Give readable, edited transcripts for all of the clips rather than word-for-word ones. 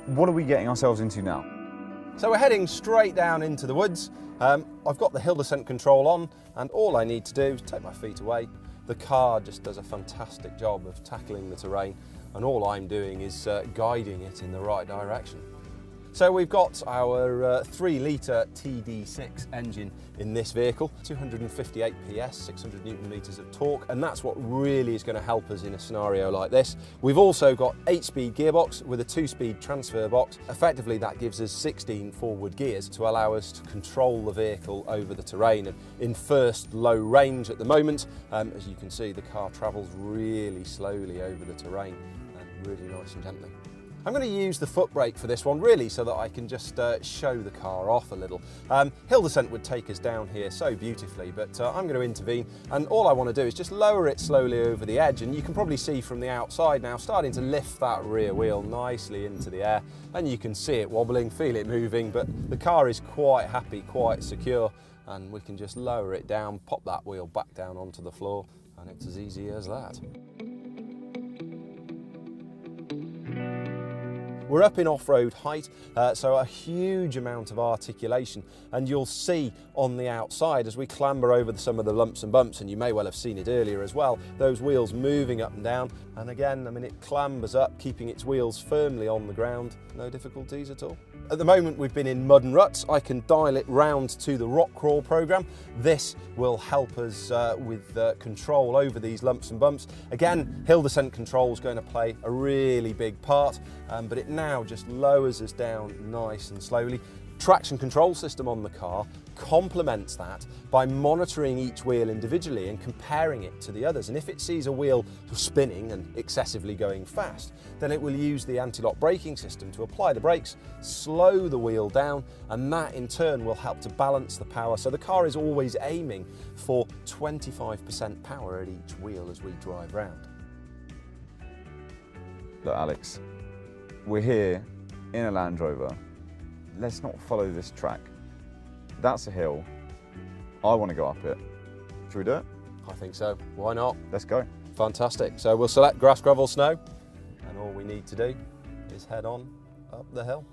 What are we getting ourselves into now? So we're heading straight down into the woods. I've got the hill descent control on, and all I need to do is take my feet away. The car just does a fantastic job of tackling the terrain, and all I'm doing is guiding it in the right direction. So we've got our 3-litre TD6 engine in this vehicle, 258 PS, 600 Newton meters of torque, and that's what really is going to help us in a scenario like this. We've also got 8-speed gearbox with a 2-speed transfer box. Effectively, that gives us 16 forward gears to allow us to control the vehicle over the terrain. And in first low range at the moment, as you can see, the car travels really slowly over the terrain and really nice and gently. I'm going to use the foot brake for this one really so that I can just show the car off a little. Hill descent would take us down here so beautifully, but I'm going to intervene, and all I want to do is just lower it slowly over the edge, and you can probably see from the outside now starting to lift that rear wheel nicely into the air, and you can see it wobbling, feel it moving, but the car is quite happy, quite secure, and we can just lower it down, pop that wheel back down onto the floor, and it's as easy as that. We're up in off-road height, so a huge amount of articulation, and you'll see on the outside as we clamber over some of the lumps and bumps, and you may well have seen it earlier as well, those wheels moving up and down, and again, I mean, it clambers up, keeping its wheels firmly on the ground, no difficulties at all. At the moment we've been in mud and ruts. I can dial it round to the rock crawl program. This will help us with control over these lumps and bumps. Again, hill descent control is going to play a really big part, but it now just lowers us down nice and slowly. Traction control system on the car complements that by monitoring each wheel individually and comparing it to the others. And if it sees a wheel spinning and excessively going fast, then it will use the anti-lock braking system to apply the brakes, slow the wheel down, and that in turn will help to balance the power. So the car is always aiming for 25% power at each wheel as we drive round. Look, Alex, we're here in a Land Rover. Let's not follow this track. That's a hill. I want to go up it. Should we do it? I think so. Why not? Let's go. Fantastic. So we'll select grass, gravel, snow, and all we need to do is head on up the hill.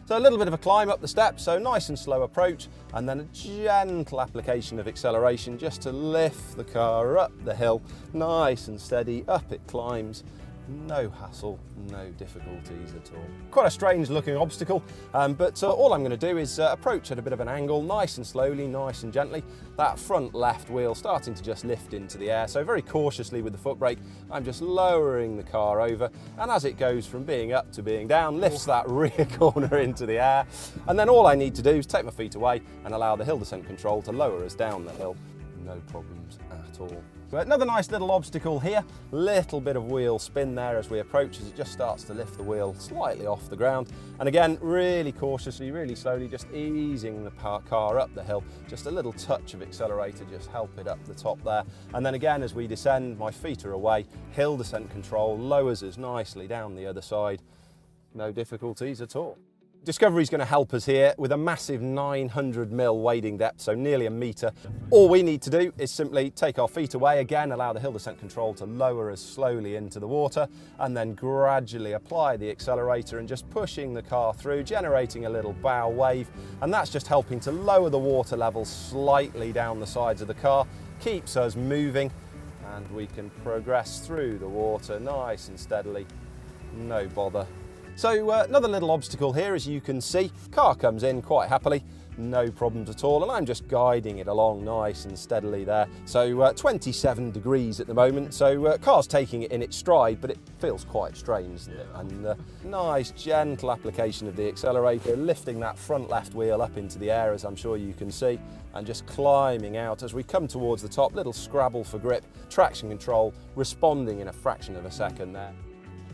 So a little bit of a climb up the steps, so nice and slow approach, and then a gentle application of acceleration just to lift the car up the hill, nice and steady, up it climbs. No hassle, no difficulties at all. Quite a strange looking obstacle, but all I'm going to do is approach at a bit of an angle, nice and slowly, nice and gently. That front left wheel starting to just lift into the air, so very cautiously with the foot brake, I'm just lowering the car over, and as it goes from being up to being down, lifts that rear corner into the air, and then all I need to do is take my feet away and allow the hill descent control to lower us down the hill. No problems at all. But another nice little obstacle here, little bit of wheel spin there as we approach, as it just starts to lift the wheel slightly off the ground. And again, really cautiously, really slowly, just easing the car up the hill. Just a little touch of accelerator, just help it up the top there. And then again, as we descend, my feet are away, hill descent control lowers us nicely down the other side. No difficulties at all. Discovery is going to help us here with a massive 900mm wading depth, so nearly a metre. All we need to do is simply take our feet away, again allow the hill descent control to lower us slowly into the water, and then gradually apply the accelerator and just pushing the car through, generating a little bow wave, and that's just helping to lower the water level slightly down the sides of the car, keeps us moving, and we can progress through the water nice and steadily, no bother. So another little obstacle here, as you can see, car comes in quite happily, no problems at all, and I'm just guiding it along nice and steadily there. So 27 degrees at the moment, so car's taking it in its stride, but it feels quite strange, isn't it? And nice gentle application of the accelerator, lifting that front left wheel up into the air, as I'm sure you can see, and just climbing out as we come towards the top, little scrabble for grip, traction control, responding in a fraction of a second there.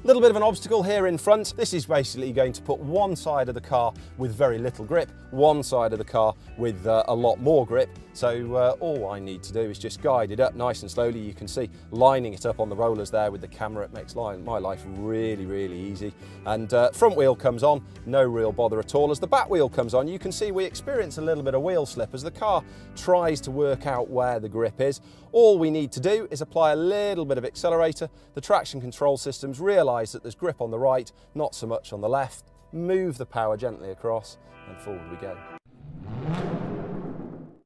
A little bit of an obstacle here in front. This is basically going to put one side of the car with very little grip, one side of the car with a lot more grip. So all I need to do is just guide it up nice and slowly. You can see lining it up on the rollers there with the camera. It makes my life really, really easy. And front wheel comes on, no real bother at all. As the back wheel comes on, you can see we experience a little bit of wheel slip as the car tries to work out where the grip is. All we need to do is apply a little bit of accelerator. The traction control systems realise that there's grip on the right, not so much on the left. Move the power gently across and forward we go.